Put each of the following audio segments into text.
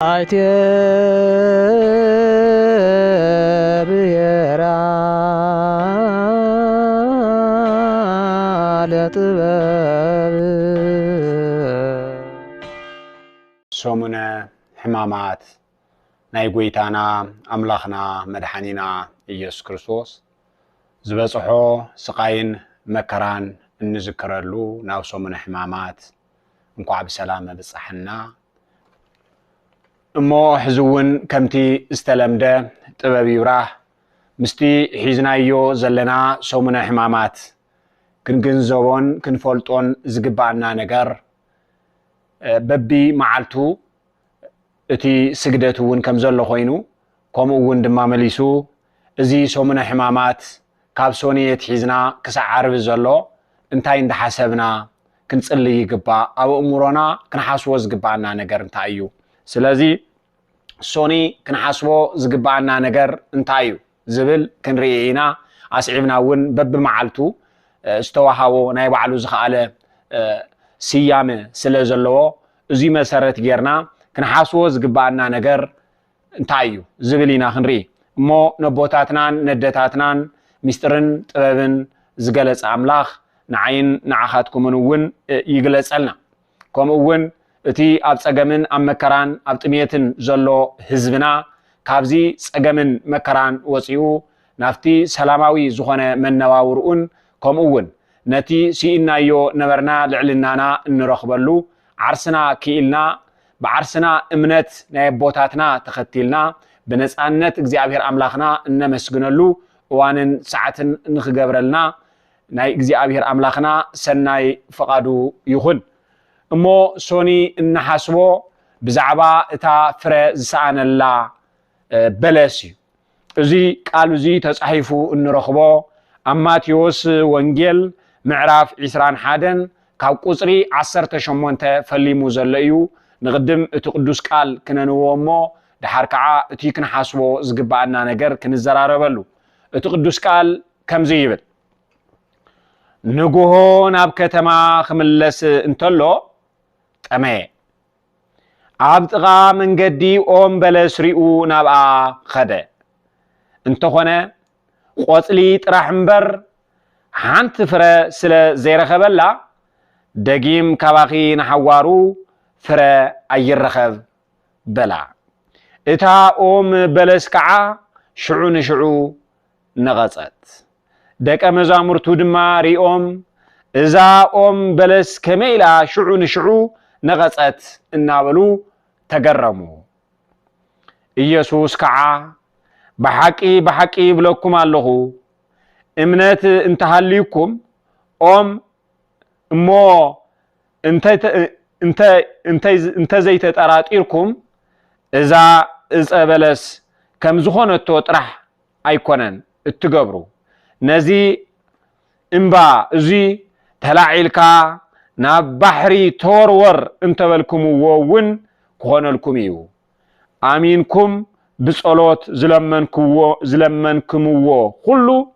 አይቴ ብሔራ ለጥበብ ሰሙነ ሕማማት ናይ ጎይታና አምላኽና መድኃኒና ኢየሱስ ክርስቶስ ዝበጽሖ ስቃይን መከራን እንዝክረሉ ናብ ሰሙነ ሕማማት እንኳዕ ብሰላም በጽሐና እሞ ሕዝውን ከምቲ ዝተለምደ ጥበብ ይብራህ ምስቲ ሒዝናዮ ዘለና ሰሙነ ሕማማት ክንግንዘቦን ክንፈልጦን ዝግባአና ነገር በቢ መዓልቱ እቲ ስግደት እውን ከም ዘሎ ኮይኑ ከምኡ እውን ድማ መሊሱ እዚ ሰሙነ ሕማማት ካብ ሶኒየት ሒዝና ክሳብ ዓርብ ዘሎ እንታይ እንዳሓሰብና ክንጽልይ ይግባእ ኣብ እሙሮና ክንሓስቦ ዝግባአና ነገር እንታይ እዩ ስለዚ ሶኒ ክንሓስቦ ዝግባአና ነገር እንታይ እዩ ዝብል ክንርኢና ኣስዒብና እውን በቢ መዓልቱ ዝተዋሃቦ ናይ ባዕሉ ዝኸኣለ ስያመ ስለ ዘለዎ እዚ መሰረት ጌርና ክንሓስቦ ዝግባአና ነገር እንታይ እዩ ዝብል ኢና ክንርኢ እሞ ነቦታትናን ነደታትናን ምስጢርን ጥበብን ዝገለጸ አምላኽ ንዓይን ንዓኻትኩምን እውን ይግለጸልና ከምኡ እውን እቲ ኣብ ጸገምን ኣብ መከራን ኣብ ጥሜትን ዘሎ ህዝብና ካብዚ ጸገምን መከራን ወፂኡ ናፍቲ ሰላማዊ ዝኾነ መነባብሩኡን ከምኡ እውን ነቲ ሲኢናዮ ነበርና ልዕልናና እንረኽበሉ ዓርስና ክኢልና بعرسنا امنت ናይ ቦታትና ተኸቲልና በነፃነት እግዚአብሔር አምላኽና እነመስግነሉ ዋንን ሰዓትን ንኽገብረልና ናይ እግዚአብሔር አምላኽና ሰናይ ፈቃዱ ይኹን እሞ ሶኒ እንሓስቦ ብዛዕባ እታ ፍረ ዝሰአነላ በለስ እዚ ቃል እዚ ተጻሒፉ እንረኽቦ ኣብ ማቴዎስ ወንጌል ምዕራፍ 21 ካብ ቁጽሪ 18 ፈሊሙ ዘሎ እዩ نقدم اتو قدوس قال كننوو مو دحار كعا اتو كنحاسبو زغبانا نجر كنزراربلو اتو قدوس قال كم زيبل نغو ناب كتما خملس انتلو تمي عبدغا منجدي اوم بلس ريو نابا خده انتو خونه قوصلي طرحمبر حانت فره سلا زيرخبلا دقيم كواخي نحوارو فرا أيرخب بلا إتا أم بلس كعا شعو نغزت دك أمزامر تودما ريوم إذا أم بلس كميلا شعو نغزت النابلو تقرمو إيسوس كعا بحكي بلوكم الله إمنات انتهاليكم أم مو انت زي تطراطيركم اذا بلس كم زخونتو طرح ايكونن اتغبرو نزي امبا زي تلاعيلكا نا بحري تورور انت بالكم وون كونلكم يو امينكم بصلوت زلمنكم كله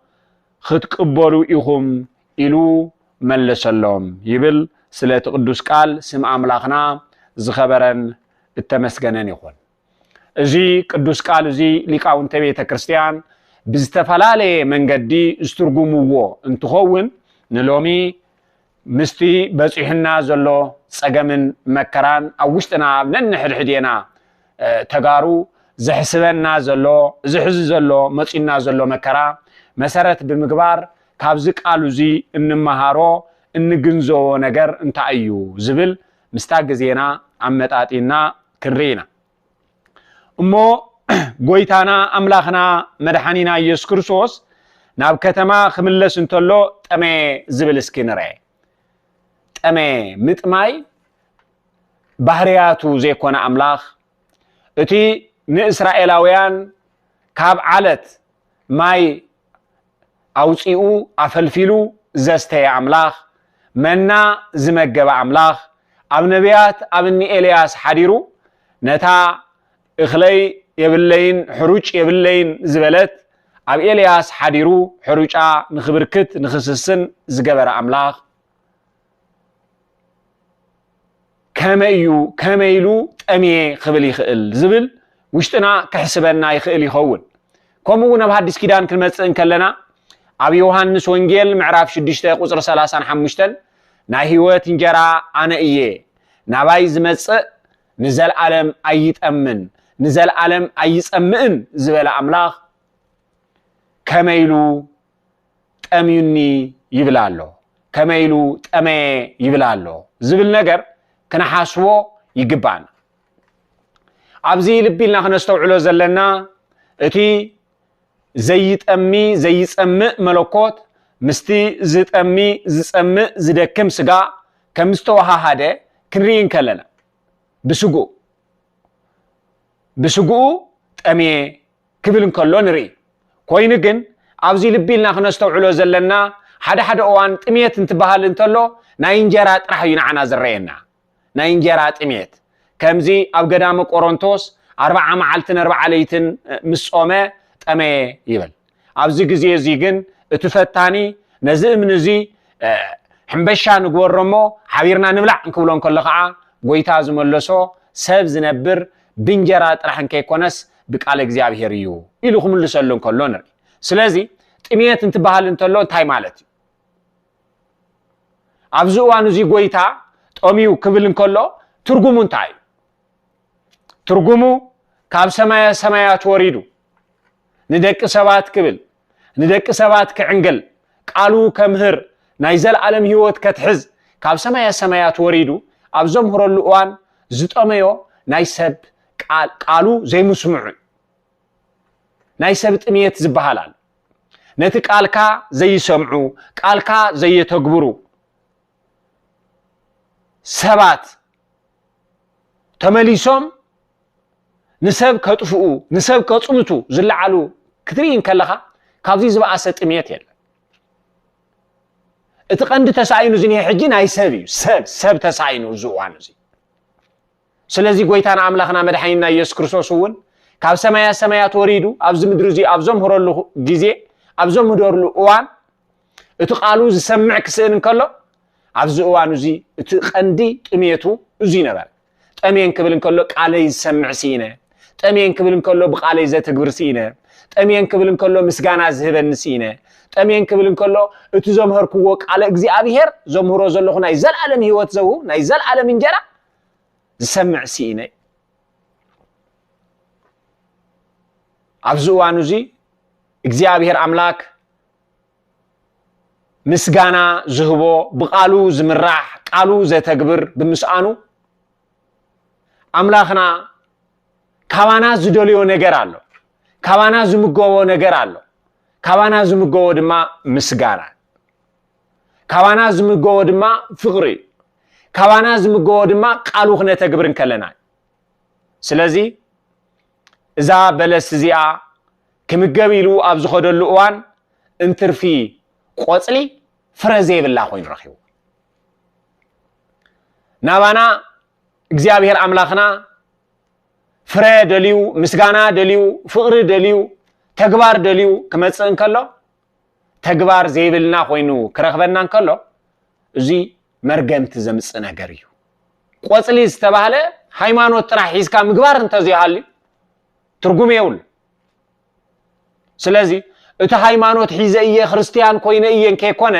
ختقبلوا ايهم الو ملسلهم يبل سلات قدوس قال سم أملاخنا زخبرن التمسجنن يخون زي قدوس قال زي لقاون تبيت كريستيان بزتفلالي من قدي استرجموه انتخون نلومي مستي بس إحنا زلو سجمن مكران أوشتنا بننحر حدينا تجارو زحسبنا زلو زحز زلو متينا زلو مكرا مسارات بمقبار كابزك قالوا زي إنمهارو እንግንዘው ነገር እንታዩ ዝብል ምስታገዜና አመጣጢና ክሬና እሞ ጎይታና አምላኽና መድኃኒና ኢየሱስ ክርስቶስ ናብ ከተማ ክምለስ እንተሎ ጠሜ ዝብል እስኪንረ ጠሜ ምጥማይ ባህሪያቱ ዘይኮነ አምላኽ እቲ ንእስራኤላውያን ካብ ዓለት ማይ አውጪኡ አፈልፊሉ ዘስተየ አምላኽ منا زمجب أملاخ أب نبيات أبني إلياس حديرو نتا إخلي يبلين حروج يبلين زبلت أب إلياس حديرو حروجا نخبركت نخصصن زجبر أملاخ كميلو طمي خبل يخل زبل وشتنا كحسبنا يخل يخون كمون بحديث كيدان كلمصن كلنا ابي يوحنس وانجيل معراف 6 قصر 35 نا هيوت انجرا انا ايه ناباي زمص نزل عالم ايطمن نزل عالم ايصمئن زبل املاح كميلو طميني يبلالو كميلو طمي يبلالو زبل ነገር كنحاسبو يغبان ابزي لبيلنا كنستوعلو زلنا اتي زيطمي زيصمئ ملكوت مستي زطمي زصمئ زدكم سغا كمستوحاده كنرين كلنا بسغو طمي كبلن كلو نري كوين ግን ابزي لبيلنا كنستوعلو زلنا حدا اوان طميت انتبهال انتلو ناي انجرا طرح ينعنا زرينا ناي انجرا طميت كمزي اب قدام قرنطوس 4 معلتن 4 ليتن مسومه طمي يبل ابزي غزي زي ግን اتفتاني نزي من زي حنبشا نغورمو حبيرنا نبلع نكبلون كل خا غويتا زملسو سب زنبر بنجرا طرحن كيكونس بقال እግዚአብሔር እዩ ይልኩም ልሰሉን كلون ስለዚህ ጥሚየት እንትባሃል እንተሎ እንታይ ማለት አብዙዋኑ ዚ ጎይታ ጦሚው ክብልን ከሎ ትርጉሙ እንታይ ትርጉሙ ካብ ሰማያት ወሪዱ ንደቅ ሰባት ክብል ንደቅ ሰባት ክዕንገል ቃሉ ከምህር ናይ ዘለዓለም ህይወት ከትሕዝ ካብ ሰማያት ወሪዱ ኣብዞም ህረሉ እዋን ዝጠመዮ ናይ ሰብ ቃሉ ዘይምስምዑ ናይ ሰብ ጥሚየት ዝበሃላል ነቲ ቃልካ ዘይሰምዑ ቃልካ ዘይተግብሩ ሰባት ተመሊሶም ንሰብ ከጥፍኡ ንሰብ ከጽምቱ ዝለዓሉ ክትሪን ከለኻ ካብዚ ዝበኣሰ ጥሚየት የለ እቲ ቀንዲ ተሳይኑ ዝኔ ሕጂ ናይ ሰብ እዩ ሰብ ተሳይኑ ዝዋን እዚ ስለዚ ጎይታና አምላኽና መድኃኒና ኢየሱስ ክርስቶስ እውን ካብ ሰማያት ወሪዱ ኣብዚ ምድሪ እዚ ኣብዞም ህረሉ ግዜ ኣብዞም ህደርሉ እዋን እቲ ቃሉ ዝሰምዕ ክስእን ከሎ ኣብዚ እዋን እዚ እቲ ቀንዲ ጥሚየቱ እዚ ነበር ጠሜን ክብል ከሎ ቃለይ ዝሰምዕ ሲነ ጠሜን ክብል ከሎ ብቃለይ ዘተግብር ሲነ ጠሜን ክብል ከሎ ምስጋና ዝህበን ሲነ ጠሜን ክብል ከሎ እቲ ዘምህርክዎ ቃለ እግዚአብሔር ዘምህሮ ዘለኹ ናይ ዘለዓለም ህይወት ዘው ናይ ዘለዓለም እንጀራ ዝሰምዕ ሲነ ኣብዚ እዋን እዚ እግዚአብሔር አምላክ ምስጋና ዝህቦ ብቃሉ ዝምራሕ ቃሉ ዘተግብር ብምስአኑ አምላኽና ካባና ዝደልዮ ነገር አሎ ካባና ዝምገቦ ነገር አሎ ካባና ዝምገቦ ድማ ምስጋና ካባና ዝምገቦ ድማ ፍቅሪ ካባና ዝምገቦ ድማ ቃሉ ክነተግብርን ከለና ስለዚ እዛ በለስ እዚኣ ክምገብ ኢሉ ኣብ ዝኸደሉ እዋን እንትርፊ ቆጽሊ ፍረ ዘይብላ ኮይኑ ረኺቡ ናባና እግዚአብሔር አምላኽና ፍረ ደልዩ ምስጋና ደልዩ ፍቅሪ ደልዩ ተግባር ደልዩ ክመጽእን ከሎ ተግባር ዘይብልና ኮይኑ ክረኽበናን ከሎ እዚ መርገምቲ ዘምጽእ ነገር እዩ ቆጽሊ ዝተባሃለ ሃይማኖት ጥራሕ ሒዝካ ምግባር እንተዘይሃልዩ ትርጉም የውል ስለዚህ እቲ ሃይማኖት ሒዘ እየ ክርስቲያን ኮይነ እየን ከይኮነ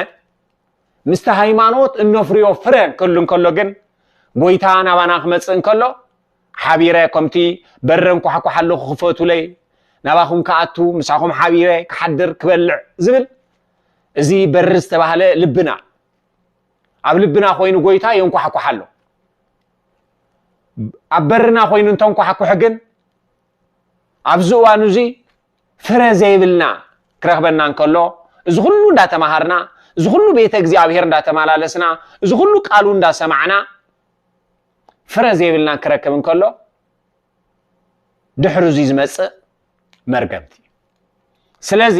ምስተ ሃይማኖት እነፍርዮ ፍረ ክሉን ከሎ ግን ጎይታ ናባና ክመጽእን ከሎ ሓቢረ ከምቲ በረን ኩሓኩሓለኹ ክፈቱለይ ናባኹም ከኣቱ ምሳኹም ሓቢረ ክሓድር ክበልዕ ዝብል እዚ በር ዝተባሃለ ልብና ኣብ ልብና ኮይኑ ጎይታ የንኳሓኩሓሎ ኣብ በርና ኮይኑ እንተንኳሓኩሕ ግን ኣብዚ እዋን እዚ ፍረ ዘይብልና ክረኽበናን ከሎ እዚ ሁሉ እንዳተማሃርና እዚ ሁሉ ቤተ እግዚአብሔር እንዳተማላለስና እዚ ሁሉ ቃሉ እንዳሰማዕና ፍረ ዘይብልና ክረክብን ከሎ ድሕሩ እዚ ዝመጽእ መርገምቲ ስለዚ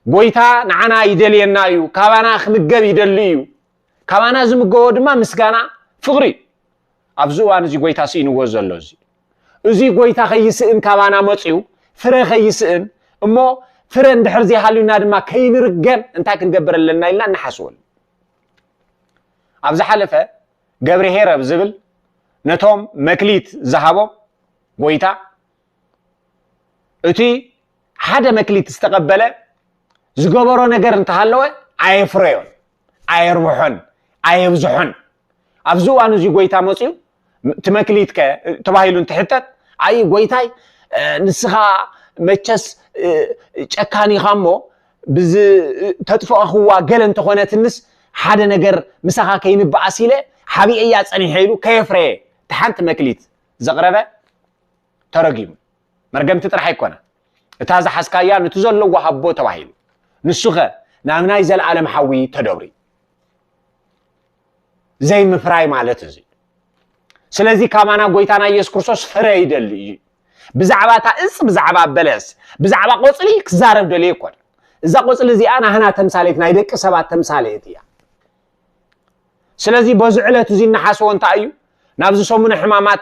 ጎይታ ንዓና ይደልየና እዩ ካባና ክምገብ ይደሊ እዩ ካባና ዝምገቦ ድማ ምስጋና ፍቅሪ ኣብዚ እዋን እዚ ጎይታ ሲኢንዎ ዘሎ እዚ ጎይታ ከይስእን ካባና መጽኡ ፍረ ከይስእን እሞ ፍረ እንድሕር ዘይሃልዩና ድማ ከይንርገም እንታይ ክንገብር ኣለና ኢልና ንሓስወል ኣብዚ ሓለፈ ገብረ ሄረብ ዝብል نتوم مكليت ذهبوا قويتا أتي حدا مكليت استقبله زقبرو نجر انتهالوه عيفريون عيربحون عيبزحون أبزو أنا زي قويتا مصيو تمكليت ك تباهيلون تحتت أي قويتاي نسخة متشس أكاني خامو بز تدفع أخوة قلن تخونة النس حدا نجر مسخة كين بعسيلة حبي أيات أني حيلو كيفري تحنت مكليت زغربة ترجيم مرجم تطرح يكونه تازه حسكايا نتزلوا وحبو تباهيلو نسخة نعمنا يزال عالم حوي تدوري زي مفراي مالته زي سلازي كمانا قويتانا يسكرسوس فريد اللي بزعباتا بزعبا بلس بزعبا قوصلي كزارب دولي يكون إذا قوصلي زي أنا هنا تمثاليت نايدك سبات تمثاليت يا سلازي بوزعلة زي النحاسو انت أيو نابزو سومنا حمامات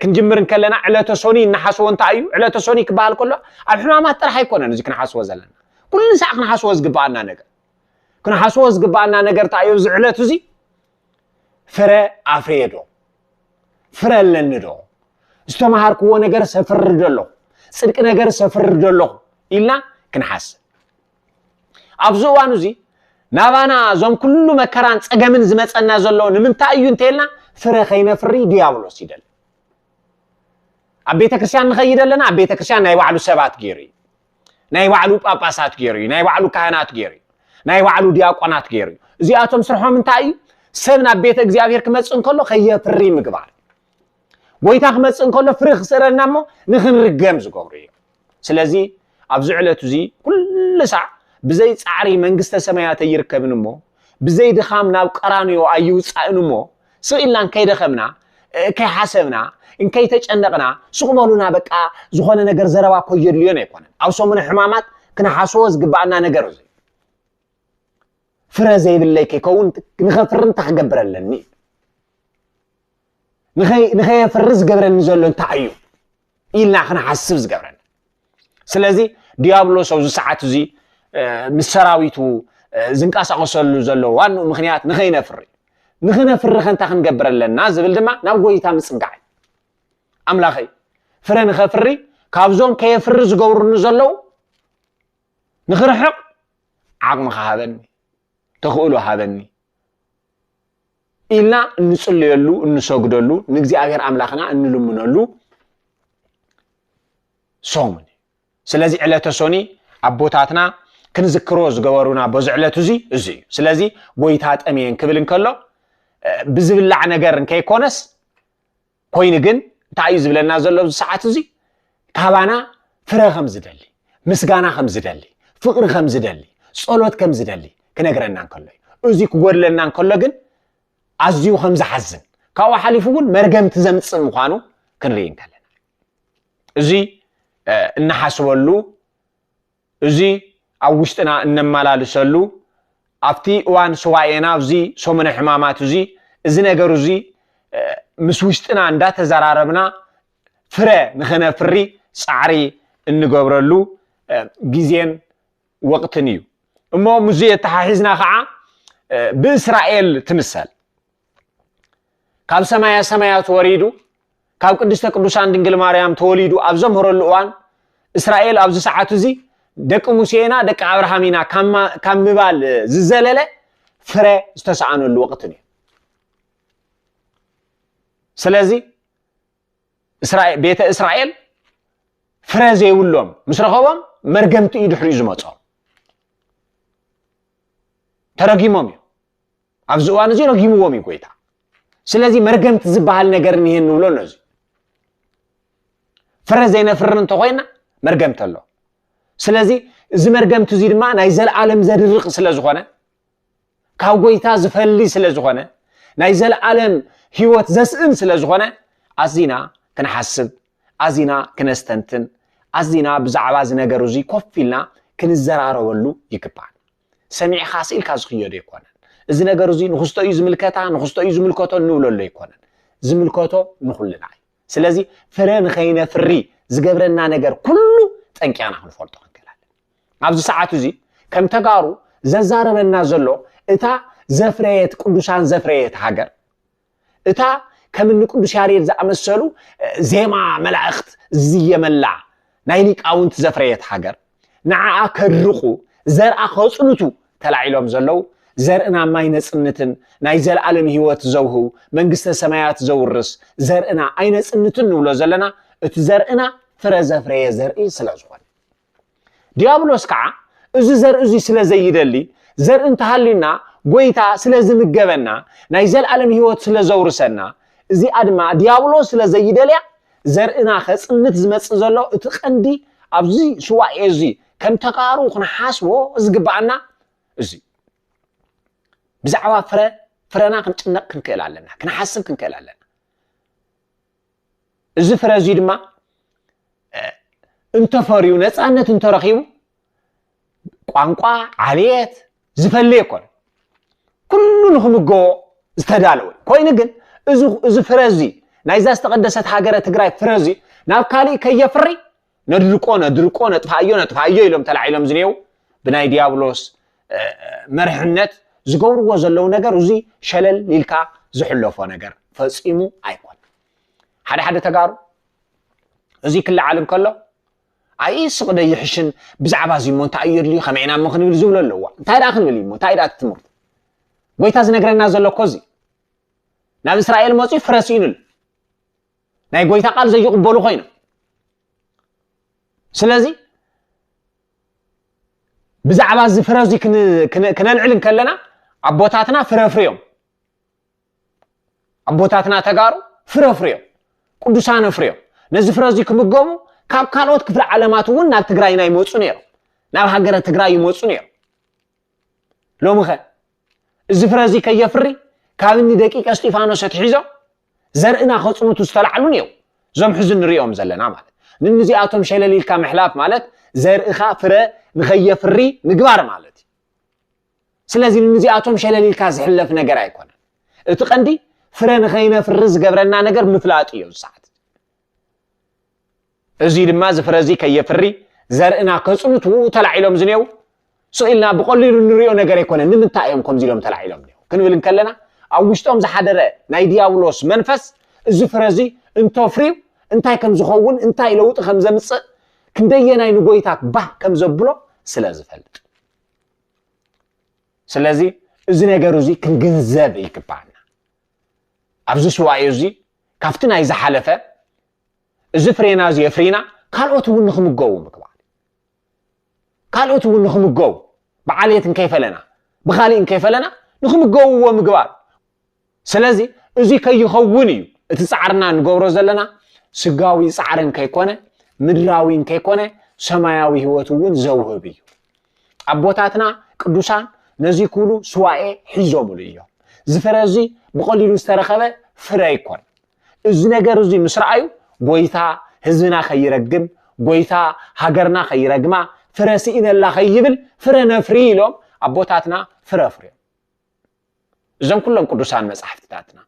كنجمر نكلنا علة سوني النحاسو انت أيو علة سوني كبال كله الحمامات ترح يكون نزي كنحاسو زلنا كل ساعة كنحاسو زقبالنا نقر كنحاسو زقبالنا نقر تأيو زعلة زي فرا أفريدو فرا لندو استمهارك هو نجار سفر دلو صدق نجار سفر دلو إلا كنحس أبزو وانوزي نابانا زوم كله مكران تجمن زمت النازلون من تأيون تيلنا فرا خينا فري ديابلو سيدل أبيت كريستيان نخيد لنا أبيت كريستيان ناي وعلو سبات جيري ناي وعلو باباسات جيري ناي وعلو كهنات جيري ناي وعلو دياقونات جيري زياتهم سرحوا من تأيو سبنا بيت እግዚአብሔር ከመጽን ከሎ ከየ ፍሪ ምግባር ወይታ ከመጽን ከሎ ፍሪ خسرናሞ ንኽንርገም ዝገብሩ ስለዚ ኣብዚ ዕለቱ ዚ ኩሉ ሰዓ ብዘይ ጻዕሪ መንግስተ ሰማያት ይርከብንሞ ብዘይ ድኻም ናብ ቀራንዮ ኣይውጻእንሞ ስኢላን ከይደኸምና ከይሓሰብና እንከይ ተጨነቅና ስቁመሉና በቃ ዝኾነ ነገር ዘረባ ኮይልዮን ኣይኮነን ኣብ ሰሙነ ሕማማት ክነሓስቦ ዝግባአና ነገር እዩ فرزي بالله كيكون نخفرن تخجبر لني نخي فرز جبرن زلون تعيو إلا خنا حسب جبرن سلازي ديابلوس أو ساعات زي مسراويتو زنقاس أقصل زلو وانو مخنيات نخي نفري خن تخن جبر لنا زبل دما نبغي تام سنقاي أملا خي فرن خفري كابزون كي فرز جبرن زلو نخرحق عقم خابني تقولوا هذني إلا نصلي له نسجد له نجزي أغير أملاكنا نلومنا له صومني سلازي علة تسوني أبوتاتنا كنذكروز جوارونا بزعلة زي سلازي بويتات أمين كبلن كله بزبل لعنا جرن كي كونس كوين جن تعيز بلنا زلوا ساعات زي كابانا فرا خمس دلي مسجانا خمس دلي فقر خمس دلي صلوات خمس دلي كنقرأنا كله أزيك قول لنا كله جن عزيو خمس حزن كوا حليفون مرجم تزمت سمخانو كنرين كلنا زي نحسولو زي أوشتنا إنما لا لسلو أفتي وان سواينا زي سومن حمامات زي إذن أجرو زي مسوشتنا عندها تزراربنا فرا نخنا فري سعري النجابرلو جزين وقت نيو أما مزية تحاحزنا خاع بإسرائيل تمثل كاب سمايا توريدو كاب قدسة قدوسان دنجل مريم توليدو أبزم هرلوان إسرائيل أبز ساعتو زي دك موسينا دك أبراهامينا كم مبال زلزلة فرا استسعانو الوقت ني سلازي إسرائيل بيت إسرائيل فرا زي ولهم مسرخوهم مرجمتو يدحري زماتهم ترجمهم أفزوان زي رجموهم يقويتا سلازي مرجم تزبال نجار نهين ولا نزي فرزينا فرن تقوينا مرجم تلو سلازي زي مرجم تزيد ما نايزل عالم زاد الرق سلازخانة كاوقويتا زفلي سلازخانة نايزل عالم هيوت زسن سلازخانة أزينا كنحسب أزينا كنستنتن أزينا بزعواز نجاروزي كوفيلنا كنزرارو ولو يكبان سميع خاصيل كازخيو دي يكونن إذا نجاروزي نخستو يزملكتا نخستو يزملكتو نولو اللي يكونن زملكتو نخلنا سلازي فرن خينا فري زقبرنا نجار كله تنكيانا هنفرطو هنكلال عبز ساعاتو زي كم تقارو ززاربنا زلو إتا زفريت قدوشان زفريت حجر إتا كمن قدوس ياريد زامسلو زيما ملائكت زيملا نايلي قاونت زفريت حجر نعا كرقو زرع خصنتو تلعيلهم زلو زرعنا ماي نصنتن ناي زلعلم هيوت زوهو منغسته سمايات زورس زرعنا اي نصنتن نولو زلنا ات زرعنا فرزفري زرعي سلازوان ديابلوس كع እዚ ዘር እዚ ስለ ዘይደሊ ዘር እንተሃሊና ጎይታ ስለ ዝምገበና ናይ ዘለዓለም ህይወት ስለ ዘውርሰና እዚ አድማ ዲያብሎስ ስለ ዘይደልያ ዘርኢና ከጽንት ዝመጽ ዘሎ እቲ ቀንዲ ኣብዚ ስዋኤ እዚ ከም ተቃሩ ክንሓስቦ ዝግባአና እዚ ብዛዕባ ፍረና ክንጭነቅ ክንክእል ኣለና ክንሓስብ ክንክእል ኣለና እዚ ፍረ እዚ ድማ እንተፈሪዩ ነፃነት እንተረኺቡ ቋንቋ ዓልየት ዝፈልይ ይኮን ኩሉ ንኽምጎ ዝተዳለወ ኮይኑ ግን እዚ ፍረ እዚ ናይዛ ዝተቀደሰት ሃገረ ትግራይ ፍረ እዚ ናብ ካሊእ ከየፍሪ ነድርቆ ነጥፋዮ ኢሎም ተላዒሎም ዝኔው ብናይ ዲያብሎስ መርሕነት ዝገብርዎ ዘለው ነገር እዚ ሸለል ሊልካ ዝሕለፎ ነገር ፈጺሙ ኣይኮን ሓደ ተጋሩ እዚ ክልዓል እንከሎ አይ ስቅደ ይሕሽን ብዛዕባ ዚሞ እንታይ ይርሊ ከመይና ምኽንብል ዝብሎ ኣለዋ እንታይ ዳ ክንብል ይሞ እንታይ ዳ ትምርት ጎይታ ዝነግረና ዘሎ ኮዚ ናብ እስራኤል መጽ ፍረሲኑል ናይ ጎይታ ቃል ዘይቅበሉ ኮይኑ ስለዚ ብዛዕባ ዚ ፍረዚ ክነልዕልን ከለና አቦታትና ፍረፍሪዮም አቦታትና ተጋሩ ፍረፍሪዮም ቅዱሳን ፍሬዮም ነዚ ፍረዚ ክምገቡ ካብ ካልኦት ክፍለ ዓለማት እውን ናብ ትግራይ ናይ መጹ ነይሩ ናብ ሃገረ ትግራይ ይመጹ ነይሩ ሎምኸ እዚ ፍረዚ ከየፍሪ ካብኒ ደቂቀ እስጢፋኖስ ተሕይዞ ዘርኢና ከጽሙቱ ዝተላዕሉ ነይሩ ዞም ሕዝን ንሪኦም ዘለና ማለት ንንዚኣቶም ሸለሊልካ ምሕላፍ ማለት ዘርኢኻ ፍረ ንኸየፍሪ ምግባር ማለት ስለዚህ ንንዚኣቶም ሸለሊልካ ዝሕለፍ ነገር ኣይኮነን እቲ ቀንዲ ፍረ ንኸይነፍሪ ዝገብረና ነገር ምፍላጥ እዩ ሰዓት እዚ ድማ ዝፍረዚ ከየፍሪ ዘርኢና ከጽሙቱ ተላዕሎም ዝኔው ስኢልና ብቀሊሉ ንሪኦ ነገር ኣይኮነን ንምንታይ እዮም ከምዚ ኢሎም ተላዕሎም ነይሩ ክንብል ከለና ኣብ ውሽጦም ዝሓደረ ናይ ዲያብሎስ መንፈስ እዚ ፍረዚ እንተፍሪው እንታይ ከም ዝኸውን እንታይ ለውጥ ከም ዘምጽእ ክንደየናይ ንጎይታ ባህ ከም ዘብሎ ስለ ዝፈልጥ ስለዚ እዚ ነገር እዚ ክንግንዘብ ይግባአና ኣብዚ ስዋኤ እዚ ካብቲ ናይ ዝሓለፈ እዚ ፍሬና እዚ የፍሪና ካልኦት እውን ንኽምገቡ ምግባር ካልኦት እውን ንኽምገቡ ብዓልየት እንከይፈለና ብኻሊእ እንከይፈለና ንኽምገቡዎ ምግባር ስለዚ እዚ ከይኸውን እዩ እቲ ጻዕርና ንገብሮ ዘለና ስጋዊ ጻዕርን ከይኮነ ምድራዊ ከይኮነ ሰማያዊ ህይወት እውን ዘውህብ እዩ አቦታትና ቅዱሳን ነዚ ኩሉ ስዋኤ ሒዞሙሉ እዮም ዝፍረዚ ብቀሊሉ ዝተረኸበ ፍረ ይኮን እዚ ነገር እዚ ምስራዩ ጎይታ ህዝብና ከይረግም ጎይታ ሃገርና ከይረግማ ፍረሲኢነላ ከይብል ፍረ ነፍሪ ኢሎም አቦታትና ፍረፍሪ እዞም ኩሎም ቅዱሳን መጻሕፍትታትና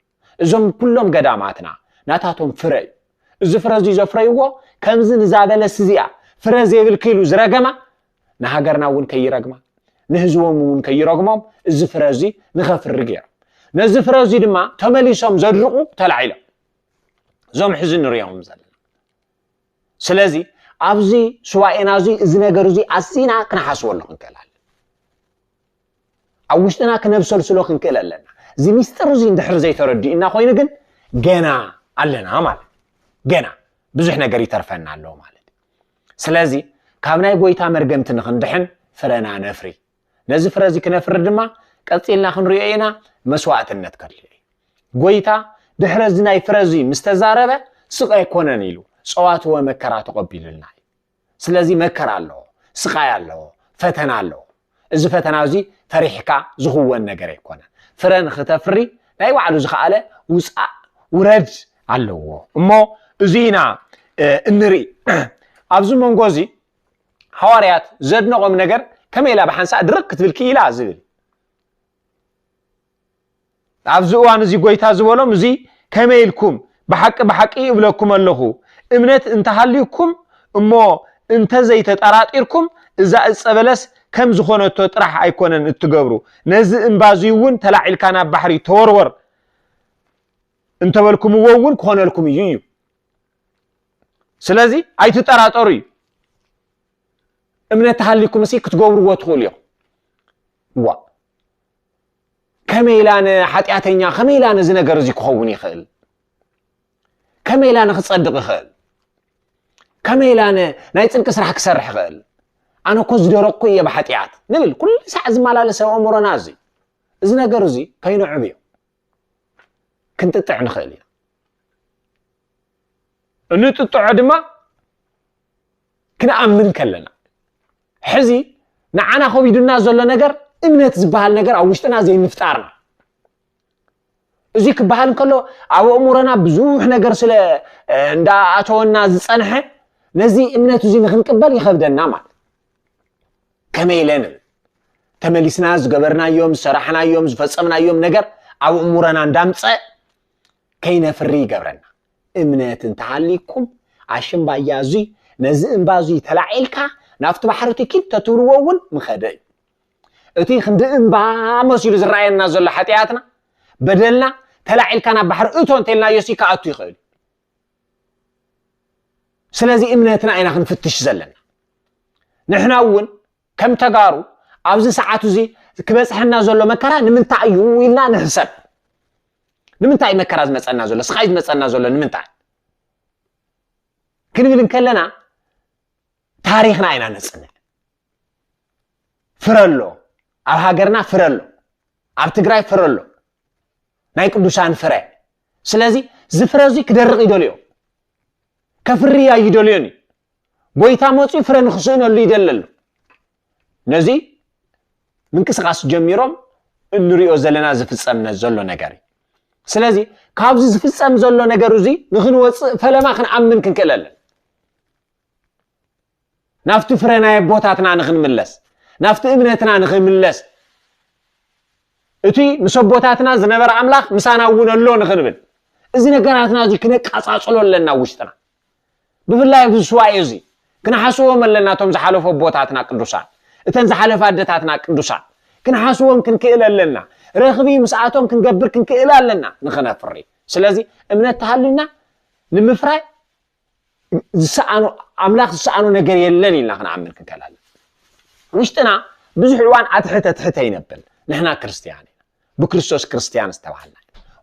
እዞም ኩሎም ገዳማትና ናታቶም ፍረ እዚ ፍረዚ ዘፍረይዎ ከምዚ ንዛበለስ እዚኣ ፍረ ዘይብል ክኢሉ ዝረገማ ንሃገርና እውን ከይረግማ ንህዝቦም እውን ከይረግሞም እዚ ፍረዚ ንኸፍሪ ገይሮም ነዚ ፍረዚ ድማ ተመሊሶም ዘድርቁ ተላዒሎም ዞም ሕዝን ንሪኦም ዘለና ስለዚ ኣብዚ ስዋኤና እዚ ነገር እዚ ኣሲና ክንሓስበሉ ክንክእል ኣለና ኣብ ውሽጥና ክነብሰልስሎ ክንክእል ኣለና እዚ ሚስጥር እዚ እንድሕር ዘይተረዲእና ኮይኑ ግን ገና ኣለና ማለት ገና ብዙሕ ነገር ይተርፈና ኣሎ ማለት ስለዚ ካብ ናይ ጎይታ መርገምቲ ንኽንድሕን ፍረና ነፍሪ ነዚ ፍረዚ ክነፍሪ ድማ ቀፂልና ክንሪኦ ኢና መስዋዕትነት ከድልዮ ጎይታ ድሕረ እዚ ናይ ፍረዚ ምስተዛረበ ስቃይ ኣይኮነን ኢሉ ጸዋትወ መከራ ተቀቢሉልና ስለዚ መከራ ኣለዎ ስቃይ ኣለዎ ፈተና ኣለዎ እዚ ፈተና እዚ ፈሪሕካ ዝኽወን ነገር ኣይኮነን ፍረን ክተፍሪ ናይ ባዕሉ ዝኸኣለ ውፃእ ውረድ ኣለዎ እሞ እዚና እንርኢ ኣብዚ መንጎ እዚ ሐዋርያት ዘድነቆም ነገር ከመይላ ብሓንሳ ድርቅ ክትብል ክኢላ ዝብል ኣብዚ እዋን እዚ ጎይታ ዝበሎም እዚ ከመይልኩም ብሓቂ ይብለኩም ኣለኹ እምነት እንተሃልዩኩም እሞ እንተ ዘይተጠራጢርኩም እዛ እጸበለስ ከም ዝኾነቶ ጥራሕ ኣይኮነን እትገብሩ ነዚ እምባዚ እውን ተላዒልካ ናብ ባሕሪ ተወርወር انت بالكم وون كون لكم يجيو سلازي اي تطراطروا امنه تحليكم مسي كتغبروا وتخوليو وا كميلان حطياتኛ كميلان زي ነገር زي كخون يخل كميلان خصدق يخل كميلان ناي صنق سرح كسرح يخل انا كو زدرقو يا بحطيات نبل كل ساعه زمالالس امرنا زي እዚ ነገር እዚ ከይንዕብዮ ክንጥጥዕ ንኽእል ኢና እንጥጥዖ ድማ ክንኣምን ከለና ሕዚ ንዓና ኸቢድና ዘሎ ነገር እምነት ዝበሃል ነገር ኣብ ውሽጥና ዘይምፍጣርና እዚ ክበሃል እንከሎ ኣብ እሙረና ብዙሕ ነገር ስለ እንዳኣተወና ዝፀንሐ ነዚ እምነት እዚ ንኽንቅበል ይኸብደና ማለት ከመይለን ተመሊስና ዝገበርናዮም ሰራሕናዮም ዝፈጸምናዮም ነገር ኣብ እሙረና እንዳምፀ ከይነፍሪ ይገብረና እምነት እንተሃሊኩም ኣሽምባያዚ ነዚ እምባዚ ተላዒልካ ናፍቲ ባሕሪ ትኪል ተትብልዎውን ምኸደ እቲ ክንዲ እምባ መሲሉ ዝረአየና ዘሎ ሓጢኣትና በደልና ተላዒልካ ናብ ባሕሪ እቶ እንተልናዮ ሲ ከኣቱ ይኽእል ስለዚ እምነትና ኢና ክንፍትሽ ዘለና ንሕና እውን ከም ተጋሩ ኣብዚ ሰዓት እዚ ክበፅሐና ዘሎ መከራ ንምንታይ እዩ ኢልና ንሕሰብ ንምንታይ መከራ ዝመፀና ዘሎ ስቃይ ዝመፀና ዘሎ ንምንታይ ክንብል እንከለና ታሪኽና ኢና ነፅንዕ ፍረሎ ኣብ ሃገርና ፍረሎ ኣብ ትግራይ ፍረሎ ናይ ቅዱሳን ፍረ ስለዚ ዝፍረ እዚ ክደርቕ ይደልዮ ከፍርያ ይደልዮኒ ጎይታ መፅኡ ፍረ ንኽስእነሉ ይደለሉ ነዚ ምንቅስቃስ ጀሚሮም እንሪኦ ዘለና ዝፍጸምነ ዘሎ ነገር ስለዚ ካብዚ ዝፍጸም ዘሎ ነገር እዚ ንኽንወፅእ ፈለማ ክንኣምን ክንክእለለን ናፍቲ ፍረናይ ቦታትና ንኽንምለስ ናፍቲ እምነትና ንኽንምለስ እቲ ምሰቦታትና ዝነበረ ኣምላኽ ምሳና እውን ኣሎ ንኽንብል እዚ ነገራትና እዚ ክነቃፃፅሎ ኣለና ውሽጥና ብፍላይ ኣብዚ ስዋዕ እዚ ክንሓስቦም ኣለና እቶም ዝሓለፉ ቦታትና ቅዱሳን እተን ዝሓለፈ ኣደታትና ቅዱሳን ክንሓስቦም ክንክእል ኣለና ረኽቢ ምስኣቶም ክንገብር ክንክእል ኣለና ንኽነፍሪ ስለዚ እምነት ተሃሊና ንምፍራይ ዝሰኣኑ ኣምላኽ ዝሰኣኑ ነገር የለን ኢልና ክንኣምን ክንክእል ኣለና ውሽጥና ብዙሕ እዋን ኣትሕተ ይነብል ንሕና ክርስቲያን ኢና ብክርስቶስ ክርስቲያን ዝተባሃልና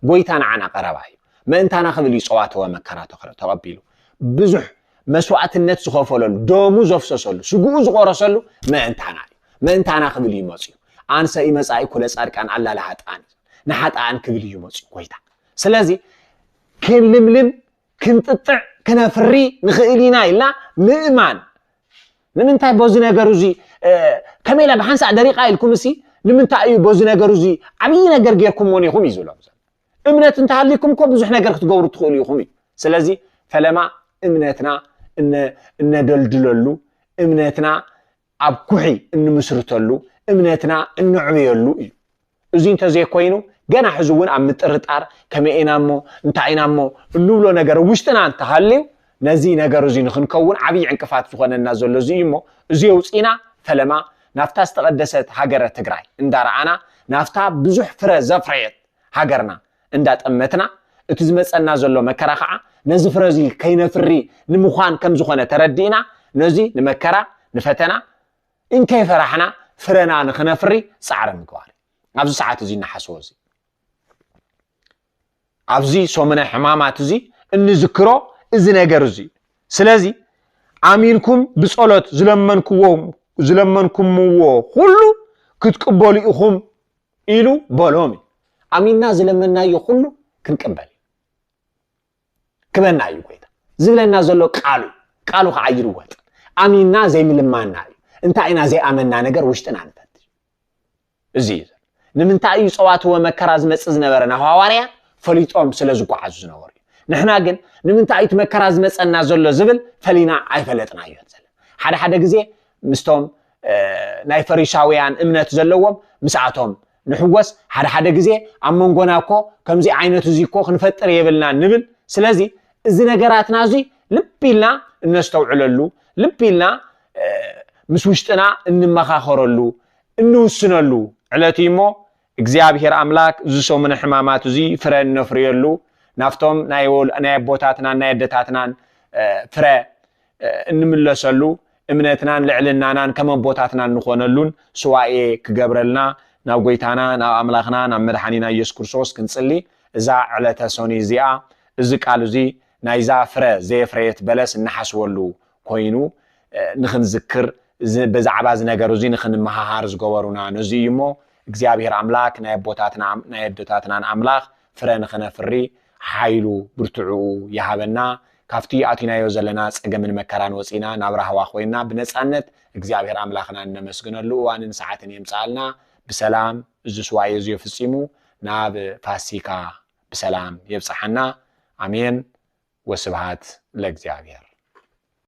ጎይታ ንዓና ቀረባ እዩ ምእንታና ክብል ይፅዋተወ መከራ ተቐቢሉ ብዙሕ መስዋዕትነት ዝኸፈለሉ ደሙ ዘፍሰሰሉ ስጉኡ ዝቆረሰሉ ምእንታና እዩ ምእንታና ክብል ይመፅዩ አንሰ ይመጻይ ኩለ ጻድቃን አላለ ኃጣን ንኃጣን ክብል ይመጽ ጎይታ ስለዚ ክንልምልም ክንጥጥዕ ከነፍሪ ንኽእሊና ኢላ ምእማን ንምንታይ በዚ ነገር እዚ ከመይላ በሓንሳ ደሪቃ ኢልኩም እሲ ንምንታይ እዩ በዚ ነገር እዚ ዓብይ ነገር ጌርኩም ሞኒኹም ይዝሎም እምነት እንተሃሊኩም እኮ ብዙሕ ነገር ክትገብሩ ትኽእሉ ኢኹም ስለዚ ፈለማ እምነትና እነደልድለሉ እምነትና ኣብ ኩሒ እንምስርተሉ እምነትና እንዕብየሉ እዩ እዚ እንተዘይ ኮይኑ ገና ሕዝውን ኣብ ምጥርጣር ከመይናሞ እንታይናሞ እንብሎ ነገር ውሽጥና እንተሃልዩ ነዚ ነገር እዚ ንኽንከውን ዓብይ ዕንቅፋት ዝኾነና ዘሎ እዚ እሞ እዚ የውፅኢና ፈለማ ናፍታ ዝተቐደሰት ሃገረ ትግራይ እንዳረኣና ናፍታ ብዙሕ ፍረ ዘፍረየት ሃገርና እንዳጠመትና እቲ ዝመፀና ዘሎ መከራ ከዓ ነዚ ፍረ እዚ ከይነፍሪ ንምዃን ከም ዝኾነ ተረዲእና ነዚ ንመከራ ንፈተና እንከይፈራሕና ፍረና ንኽነፍሪ ፃዕሪ ምግባር ኣብዚ ሰዓት እዚ እናሓስቦ እዚ ኣብዚ ሶመነ ሕማማት እዚ እንዝክሮ እዚ ነገር እዚ ስለዚ ኣሚንኩም ብጸሎት ዝለመንኩምዎ ሁሉ ክትቅበሉ ኢኹም ኢሉ በሎም ኣሚንና ዝለመናዮ ሁሉ ክንቅበል ክበና እዩ ጎይታ ዝብለና ዘሎ ቃሉ ከዓ ይርወጥ ኣሚንና ዘይምልማና እዩ እንታይና ዘይኣመና ነገር ውሽጥና ንፈትሽ እዚ ንምንታይ እዩ ፀዋትወ መከራ ዝመጽእ ዝነበረና ሐዋርያ ፈሊጦም ስለ ዝጓዓዙ ዝነበሩ ንሕና ግን ንምንታይ መከራ ዝመጸና ዘሎ ዝብል ፈሊና ኣይፈለጥናዮ ዘለ ሓደ ግዜ ምስቶም ናይ ፈሪሳውያን እምነት ዘለዎም ምስኣቶም ንሕወስ ሓደ ግዜ ኣብ መንጎና እኮ ከምዚ ዓይነት እዚ እኮ ክንፈጥር የብልና ንብል ስለዚ እዚ ነገራትና እዚ ልቢልና እነስተውዕለሉ ልቢልና ምስ ውሽጥና እንመኻኸረሉ እንውስነሉ ዕለቲ እሞ እግዚአብሔር አምላክ ዝሶመነ ሕማማት እዚ ፍረ ነፍርየሉ ናፍቶም ናይ ቦታትና ናይ ደታትናን ፍረ እንምለሰሉ እምነትናን ልዕልናናን ከመ ቦታትናን ንኾነሉን ስዋኤ ክገብረልና ናብ ጎይታና ናብ አምላኽና ናብ መድኃኒና ኢየሱስ ክርስቶስ ክንጽሊ እዛ ዕለተ ሰኒ እዚኣ እዚ ቃል እዚ ናይዛ ፍረ ዘፍረየት በለስ እናሐስወሉ ኮይኑ ንኽንዝክር በዛዕባ ዝነገር እዚ ንኽንመሃሃር ዝገበሩና ነዚ እሞ እግዚአብሔር አምላክ ናይ ቦታትና ናይ ደታትናን አምላኽ ፍረ ንኽነፍሪ ሓይሉ ብርቱዑ ይሃበና ካፍቲ አቲናዮ ዘለና ጸገምን መከራን ወፂና ናብ ራህዋ ኮይና ብነጻነት እግዚአብሔር አምላኽና እንመስግነሉ እዋንን ሰዓትን ይምጻልና بسلام الزسواي يزيو فسيمو ناب فاسيكا بسلام يبصحنا امين وسبحات لእግዚአብሔር